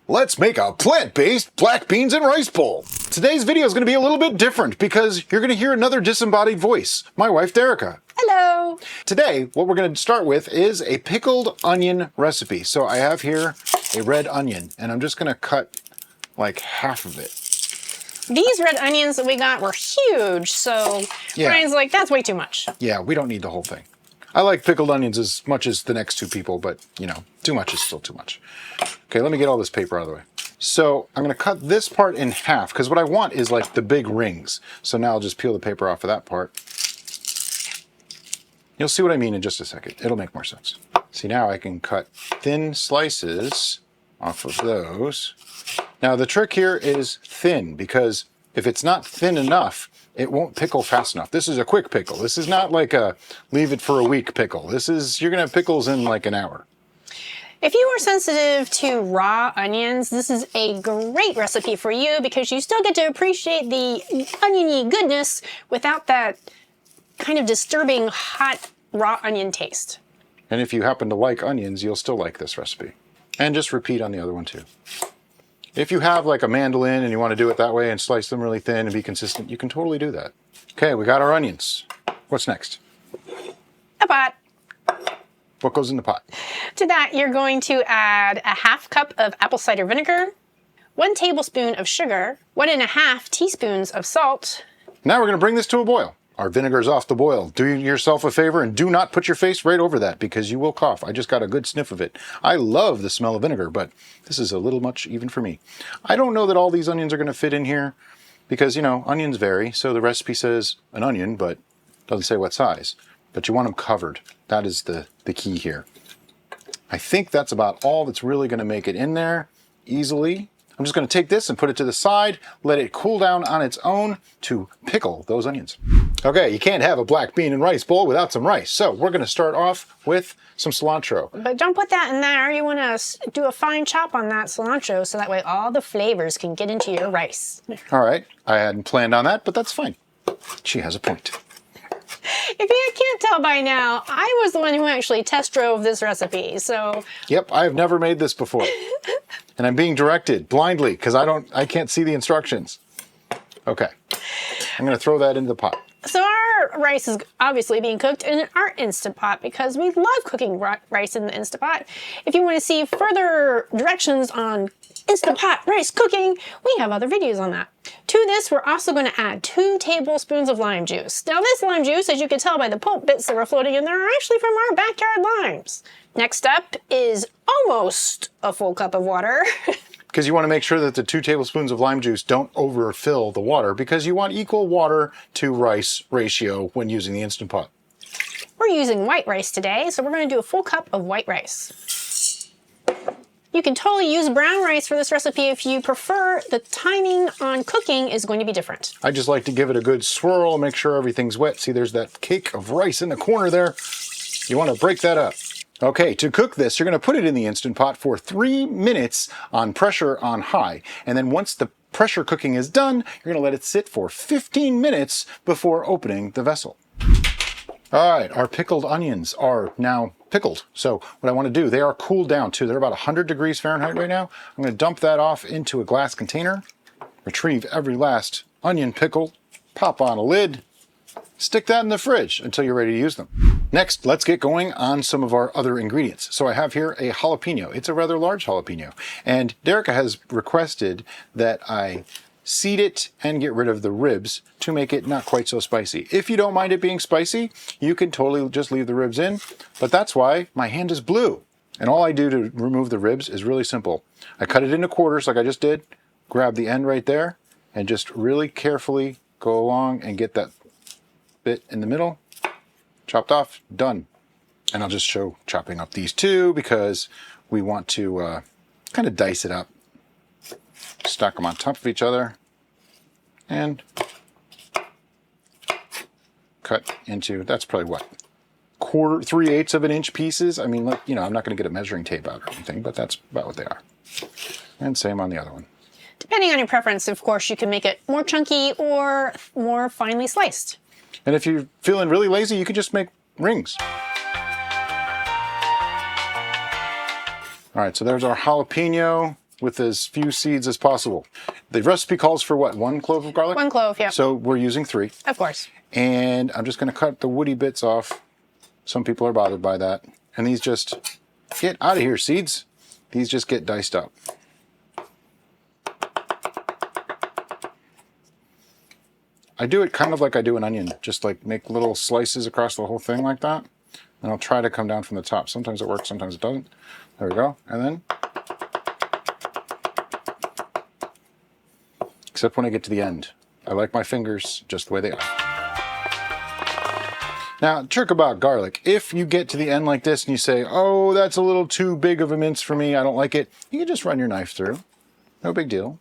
Let's make a plant-based black beans and rice bowl. Today's video is going to be a little bit different because you're going to hear another disembodied voice, my wife Derica. Hello. Today, what we're going to start with is a pickled onion recipe. So I have here a red onion, and I'm just going to cut like half of it. These red onions that we got were huge, so Brian's like, that's way too much. Yeah, we don't need the whole thing. I like pickled onions as much as the next two people, but you know, too much is still too much. Okay, let me get all this paper out of the way. So I'm going to cut this part in half because what I want is like the big rings. So now I'll just peel the paper off of that part. You'll see what I mean in just a second. It'll make more sense. See, now I can cut thin slices off of those. Now the trick here is thin, because if it's not thin enough, it won't pickle fast enough. This is a quick pickle. This is not like a leave it for a week pickle. This is, you're gonna have pickles in like an hour. If you are sensitive to raw onions, this is a great recipe for you because you still get to appreciate the oniony goodness without that kind of disturbing hot raw onion taste. And if you happen to like onions, you'll still like this recipe. And just repeat on the other one too. If you have like a mandolin and you want to do it that way and slice them really thin and be consistent, you can totally do that. Okay, we got our onions. What's next? A pot. What goes in the pot? To that, you're going to add a half cup of apple cider vinegar, 1 tablespoon of sugar, 1.5 teaspoons of salt. Now we're going to bring this to a boil. Our vinegar's off the boil. Do yourself a favor and do not put your face right over that because you will cough. I just got a good sniff of it. I love the smell of vinegar, but this is a little much even for me. I don't know that all these onions are going to fit in here because, you know, onions vary. So the recipe says an onion, but doesn't say what size. But you want them covered. That is the key here. I think that's about all that's really going to make it in there easily. I'm just going to take this and put it to the side, let it cool down on its own to pickle those onions. Okay, you can't have a black bean and rice bowl without some rice. So we're going to start off with some cilantro. But don't put that in there. You want to do a fine chop on that cilantro so that way all the flavors can get into your rice. All right, I hadn't planned on that, but that's fine. She has a point. If you can't tell by now, I was the one who actually test drove this recipe, so... Yep, I have never made this before. And I'm being directed blindly because I can't see the instructions. Okay, I'm going to throw that into the pot. So our rice is obviously being cooked in our Instant Pot because we love cooking rice in the Instant Pot. If you want to see further directions on Instant Pot rice cooking, we have other videos on that. To this, we're also going to add 2 tablespoons of lime juice. Now this lime juice, as you can tell by the pulp bits that were floating in there, are actually from our backyard limes. Next up is almost a full cup of water. Because you want to make sure that the 2 tablespoons of lime juice don't overfill the water because you want equal water to rice ratio when using the Instant Pot. We're using white rice today, so we're going to do a full cup of white rice. You can totally use brown rice for this recipe if you prefer. The timing on cooking is going to be different. I just like to give it a good swirl, make sure everything's wet. See, there's that cake of rice in the corner there. You want to break that up. Okay, to cook this, you're going to put it in the Instant Pot for 3 minutes on pressure on high. And then once the pressure cooking is done, you're going to let it sit for 15 minutes before opening the vessel. All right, our pickled onions are now pickled. So what I want to do, they are cooled down too. They're about 100 degrees Fahrenheit right now. I'm going to dump that off into a glass container, retrieve every last onion pickle, pop on a lid, stick that in the fridge until you're ready to use them. Next, let's get going on some of our other ingredients. So I have here a jalapeno. It's a rather large jalapeno. And Derica has requested that I seed it and get rid of the ribs to make it not quite so spicy. If you don't mind it being spicy, you can totally just leave the ribs in, but that's why my hand is blue. And all I do to remove the ribs is really simple. I cut it into quarters like I just did, grab the end right there, and just really carefully go along and get that bit in the middle. Chopped off, done. And I'll just show chopping up these 2 because we want to kind of dice it up. Stack them on top of each other and cut into, that's probably what, 3/8 of an inch pieces. I mean, like, you know, I'm not going to get a measuring tape out or anything, but that's about what they are. And same on the other one. Depending on your preference, of course, you can make it more chunky or more finely sliced. And if you're feeling really lazy, you could just make rings. All right, so there's our jalapeno. with as few seeds as possible. The recipe calls for what, 1 clove of garlic? 1 clove, yeah. So we're using 3. Of course. And I'm just going to cut the woody bits off. Some people are bothered by that. And these just get out of here, seeds. These just get diced up. I do it kind of like I do an onion. Just like make little slices across the whole thing like that. And I'll try to come down from the top. Sometimes it works, sometimes it doesn't. There we go. And then, except when I get to the end. I like my fingers just the way they are. Now, trick about garlic. If you get to the end like this and you say, oh, that's a little too big of a mince for me, I don't like it, you can just run your knife through. No big deal.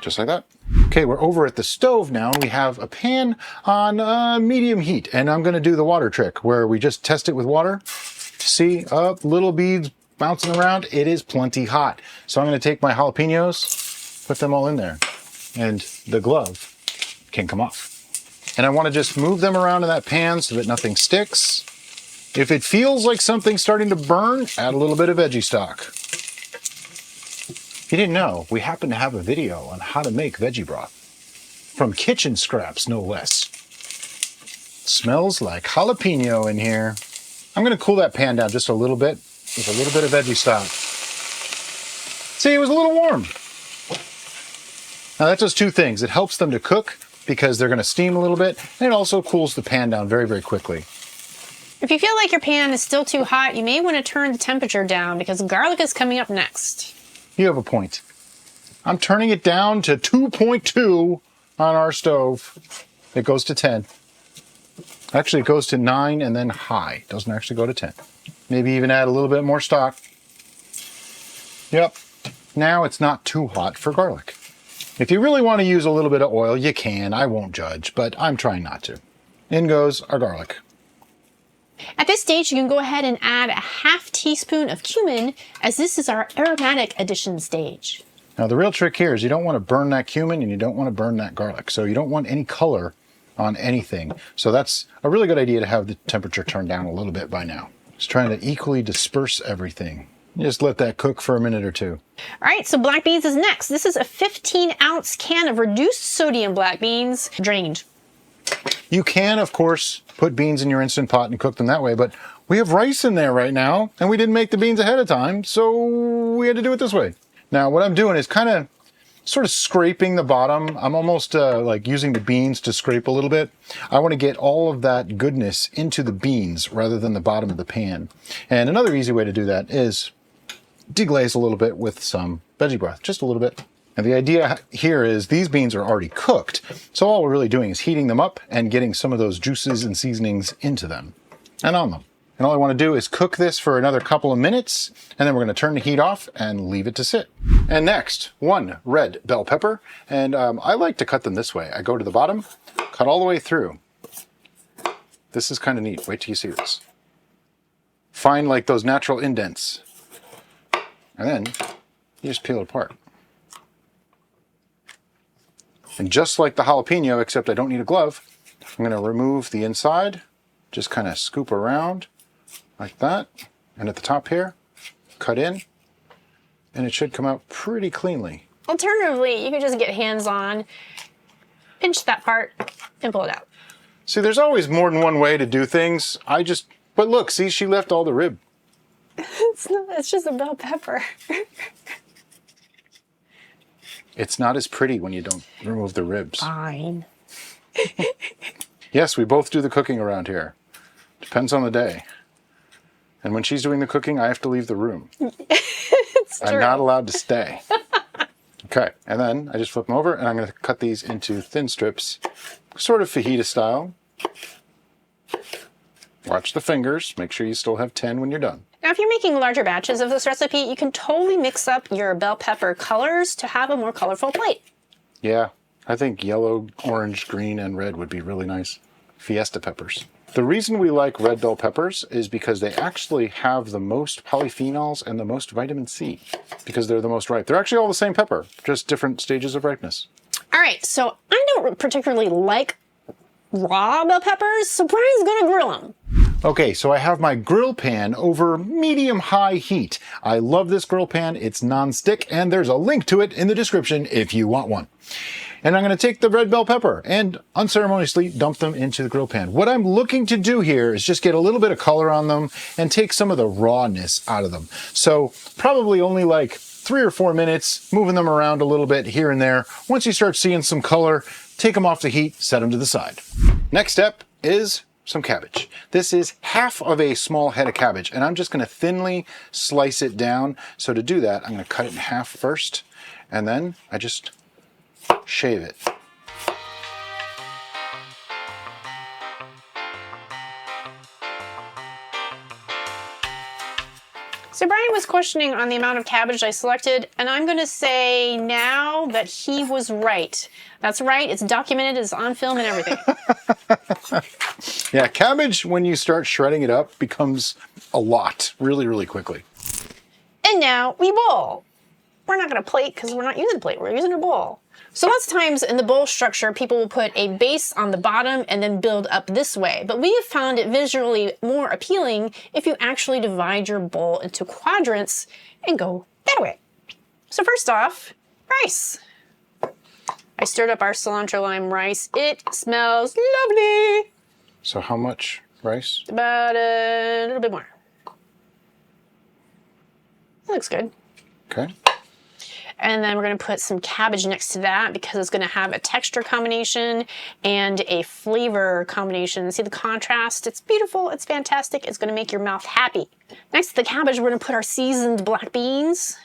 Just like that. Okay, we're over at the stove now, and we have a pan on medium heat, and I'm gonna do the water trick where we just test it with water. See, little beads bouncing around. It is plenty hot. So I'm gonna take my jalapenos, put them all in there, and the glove can come off. And I wanna just move them around in that pan so that nothing sticks. If it feels like something's starting to burn, add a little bit of veggie stock. If you didn't know, we happen to have a video on how to make veggie broth. From kitchen scraps, no less. Smells like jalapeno in here. I'm gonna cool that pan down just a little bit with a little bit of veggie stock. See, it was a little warm. Now that does 2 things. It helps them to cook because they're gonna steam a little bit, and it also cools the pan down very, very quickly. If you feel like your pan is still too hot, you may want to turn the temperature down because garlic is coming up next. You have a point. I'm turning it down to 2.2 on our stove. It goes to 10. Actually, it goes to 9 and then high. It doesn't actually go to 10. Maybe even add a little bit more stock. Yep. Now it's not too hot for garlic. If you really want to use a little bit of oil, you can. I won't judge, but I'm trying not to. In goes our garlic. At this stage, you can go ahead and add a ½ teaspoon of cumin, as this is our aromatic addition stage. Now the real trick here is you don't want to burn that cumin and you don't want to burn that garlic. So you don't want any color on anything. So that's a really good idea to have the temperature turned down a little bit by now. Just trying to equally disperse everything. Just let that cook for a minute or 2. All right, so black beans is next. This is a 15-ounce can of reduced sodium black beans, drained. You can, of course, put beans in your Instant Pot and cook them that way, but we have rice in there right now, and we didn't make the beans ahead of time, so we had to do it this way. Now, what I'm doing is kind of sort of scraping the bottom. I'm almost like using the beans to scrape a little bit. I want to get all of that goodness into the beans rather than the bottom of the pan. And another easy way to do that is deglaze a little bit with some veggie broth, just a little bit. And the idea here is these beans are already cooked, so all we're really doing is heating them up and getting some of those juices and seasonings into them and on them. And all I want to do is cook this for another couple of minutes, and then we're going to turn the heat off and leave it to sit. And next, 1 red bell pepper, and I like to cut them this way. I go to the bottom, cut all the way through. This is kind of neat. Wait till you see this. Find like those natural indents, and then you just peel it apart. And just like the jalapeno, except I don't need a glove, I'm going to remove the inside, just kind of scoop around like that. And at the top here, cut in, and it should come out pretty cleanly. Alternatively, you can just get hands-on, pinch that part, and pull it out. See, there's always more than one way to do things. But look, see, she left all the rib. It's just a bell pepper. It's not as pretty when you don't remove the ribs. Fine. Yes, we both do the cooking around here. Depends on the day. And when she's doing the cooking, I have to leave the room. It's true. I'm not allowed to stay. Okay, and then I just flip them over, and I'm going to cut these into thin strips, sort of fajita style. Watch the fingers. Make sure you still have 10 when you're done. Now, if you're making larger batches of this recipe, you can totally mix up your bell pepper colors to have a more colorful plate. Yeah, I think yellow, orange, green, and red would be really nice. Fiesta peppers. The reason we like red bell peppers is because they actually have the most polyphenols and the most vitamin C, because they're the most ripe. They're actually all the same pepper, just different stages of ripeness. All right, so I don't particularly like raw bell peppers, so Brian's gonna grill them. Okay, so I have my grill pan over medium-high heat. I love this grill pan. It's non-stick, and there's a link to it in the description if you want one. And I'm going to take the red bell pepper and unceremoniously dump them into the grill pan. What I'm looking to do here is just get a little bit of color on them and take some of the rawness out of them. So probably only like 3 or 4 minutes, moving them around a little bit here and there. Once you start seeing some color, take them off the heat, set them to the side. Next step is some cabbage. This is half of a small head of cabbage, and I'm just going to thinly slice it down. So to do that, I'm going to cut it in half first, and then I just shave it. So Brian was questioning on the amount of cabbage I selected, and I'm going to say now that he was right. That's right, it's documented, it's on film and everything. Yeah, cabbage, when you start shredding it up, becomes a lot really, really quickly. And now we bowl. We're not going to plate because we're not using a plate, we're using a bowl. So lots of times in the bowl structure, people will put a base on the bottom and then build up this way. But we have found it visually more appealing if you actually divide your bowl into quadrants and go that way. So first off, rice. I stirred up our cilantro lime rice. It smells lovely. So how much rice? About a little bit more. That looks good. Okay. And then we're going to put some cabbage next to that because it's going to have a texture combination and a flavor combination. See the contrast? It's beautiful. It's fantastic. It's going to make your mouth happy. Next to the cabbage, we're going to put our seasoned black beans.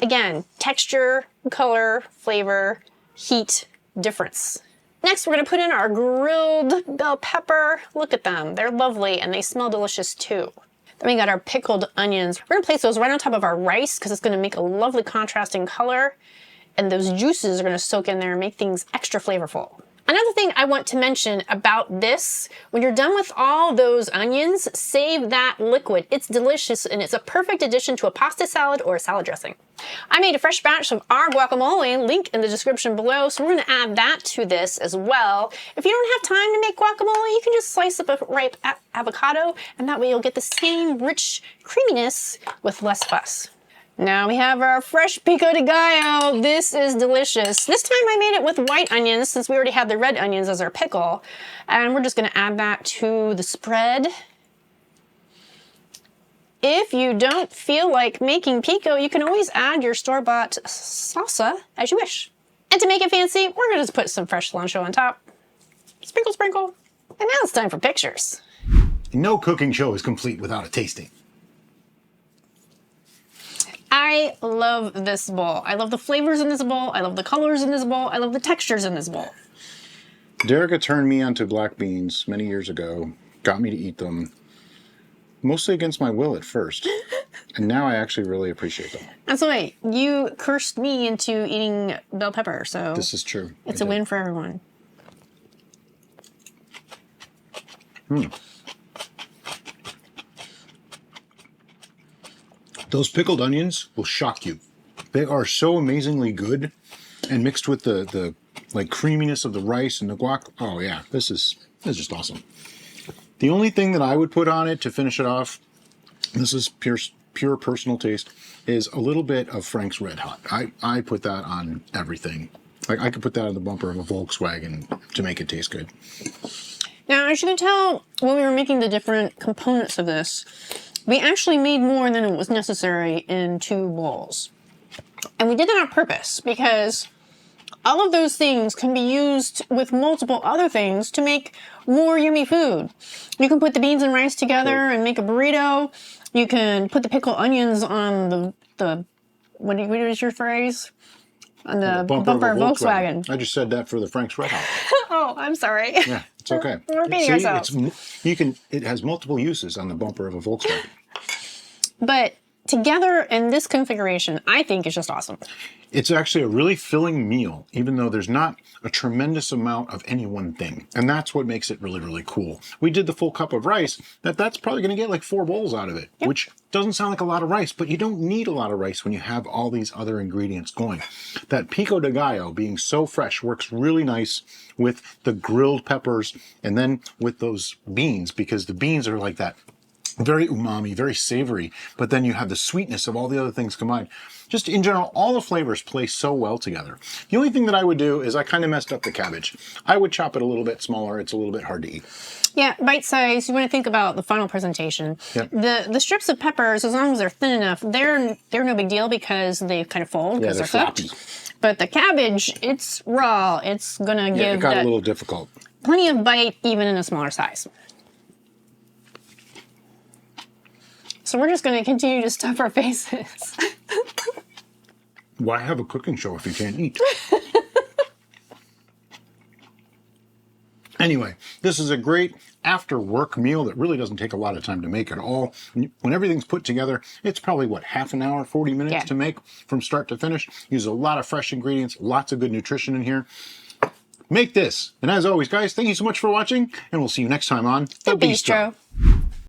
Again, texture, color, flavor, heat, difference. Next, we're going to put in our grilled bell pepper. Look at them. They're lovely and they smell delicious too. Then we got our pickled onions. We're gonna place those right on top of our rice because it's gonna make a lovely contrasting color. And those juices are gonna soak in there and make things extra flavorful. Another thing I want to mention about this, when you're done with all those onions, save that liquid. It's delicious and it's a perfect addition to a pasta salad or a salad dressing. I made a fresh batch of our guacamole, link in the description below, so we're gonna add that to this as well. If you don't have time to make guacamole, you can just slice up a ripe avocado, and that way you'll get the same rich creaminess with less fuss. Now we have our fresh pico de gallo. This is delicious. This time I made it with white onions since we already had the red onions as our pickle. And we're just gonna add that to the spread. If you don't feel like making pico, you can always add your store-bought salsa as you wish. And to make it fancy, we're gonna just put some fresh cilantro on top. Sprinkle, sprinkle. And now it's time for pictures. No cooking show is complete without a tasting. I love this bowl. I love the flavors in this bowl. I love the colors in this bowl. I love the textures in this bowl. Derica turned me onto black beans many years ago, got me to eat them, mostly against my will at first. And now I actually really appreciate them. That's right. You cursed me into eating bell pepper, so This is true. it's a win for everyone. Those pickled onions will shock you. They are so amazingly good, and mixed with the like creaminess of the rice and the guac. Oh yeah, this is just awesome. The only thing that I would put on it to finish it off, this is pure personal taste, is a little bit of Frank's Red Hot. I put that on everything. Like I could put that on the bumper of a Volkswagen to make it taste good. Now, as you can tell, when we were making the different components of this, we actually made more than it was necessary in 2 bowls. And we did that on purpose because all of those things can be used with multiple other things to make more yummy food. You can put the beans and rice together and make a burrito. You can put the pickled onions on the what is your phrase? On the bumper of Volkswagen. I just said that for the Frank's Red Hot. Oh, I'm sorry. Yeah, it's okay. We're repeating ourselves. It has multiple uses on the bumper of a Volkswagen. But together in this configuration, I think is just awesome. It's actually a really filling meal, even though there's not a tremendous amount of any one thing. And that's what makes it really, really cool. We did the full cup of rice, that's probably going to get like 4 bowls out of it, which doesn't sound like a lot of rice, but you don't need a lot of rice when you have all these other ingredients going. That pico de gallo being so fresh works really nice with the grilled peppers and then with those beans, because the beans are like that very umami, very savory, but then you have the sweetness of all the other things combined. Just in general, all the flavors play so well together. The only thing that I would do is I kind of messed up the cabbage. I would chop it a little bit smaller. It's a little bit hard to eat. Yeah, bite size. You want to think about the final presentation. Yep. The strips of peppers, as long as they're thin enough, they're no big deal because they kind of fold because they're cooked. But the cabbage, it's raw. It's gonna give it got a little difficult. Plenty of bite even in a smaller size. So we're just going to continue to stuff our faces. Why have a cooking show if you can't eat? Anyway, this is a great after-work meal that really doesn't take a lot of time to make at all. When everything's put together, it's probably, what, half an hour, 40 minutes to make from start to finish. Use a lot of fresh ingredients, lots of good nutrition in here. Make this. And as always, guys, thank you so much for watching, and we'll see you next time on The Bistro.